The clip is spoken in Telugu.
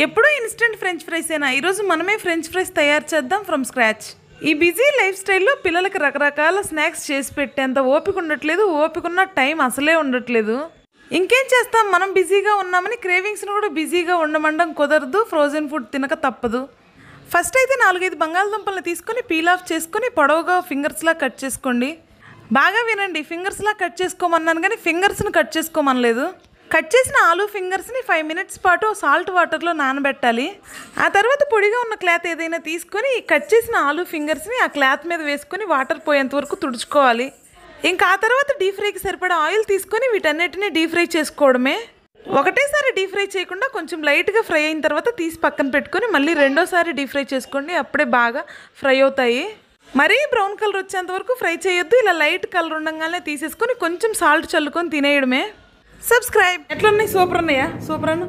ఎప్పుడూ ఇన్స్టెంట్ ఫ్రెంచ్ ఫ్రైసేనా? ఈరోజు మనమే ఫ్రెంచ్ ఫ్రైస్ తయారు చేద్దాం ఫ్రమ్ స్క్రాచ్. ఈ బిజీ లైఫ్ స్టైల్లో పిల్లలకి రకరకాల స్నాక్స్ చేసి పెట్టేంత ఓపిక ఉండట్లేదు, ఓపికన్న టైం అసలే ఉండట్లేదు. ఇంకేం చేస్తాం, మనం బిజీగా ఉన్నామని క్రేవింగ్స్ని కూడా బిజీగా ఉండమండం కుదరదు. ఫ్రోజన్ ఫుడ్ తినక తప్పదు. ఫస్ట్ అయితే 4-5 బంగాళదుంపలను తీసుకొని పీల్ ఆఫ్ చేసుకొని పొడవుగా ఫింగర్స్లా కట్ చేసుకోండి. బాగా వినండి, ఫింగర్స్లా కట్ చేసుకోమన్నాను కానీ ఫింగర్స్ని కట్ చేసుకోమనలేదు. కట్ చేసిన ఆలూ ఫింగర్స్ని 5 మినిట్స్ పాటు సాల్ట్ వాటర్లో నానబెట్టాలి. ఆ తర్వాత పొడిగా ఉన్న క్లాత్ ఏదైనా తీసుకొని కట్ చేసిన ఆలూ ఫింగర్స్ని ఆ క్లాత్ మీద వేసుకొని వాటర్ పోయేంత వరకు తుడుచుకోవాలి. ఇంకా ఆ తర్వాత డీప్ ఫ్రైకి సరిపడా ఆయిల్ తీసుకొని వీటన్నిటిని డీప్ ఫ్రై చేసుకోవడమే. ఒకటేసారి డీప్ ఫ్రై చేయకుండా కొంచెం లైట్గా ఫ్రై అయిన తర్వాత తీసి పక్కన పెట్టుకొని మళ్ళీ రెండోసారి డీప్ ఫ్రై చేసుకోండి. అప్పుడే బాగా ఫ్రై అవుతాయి. మరీ బ్రౌన్ కలర్ వచ్చేంత వరకు ఫ్రై చేయొద్దు. ఇలా లైట్ కలర్ ఉండగానే తీసేసుకొని కొంచెం సాల్ట్ చల్లుకొని తినేయడమే. సబ్స్క్రైబ్. ఎట్లున్నాయి? సూపర్ ఉన్నాయా? సూపర్ అన్న.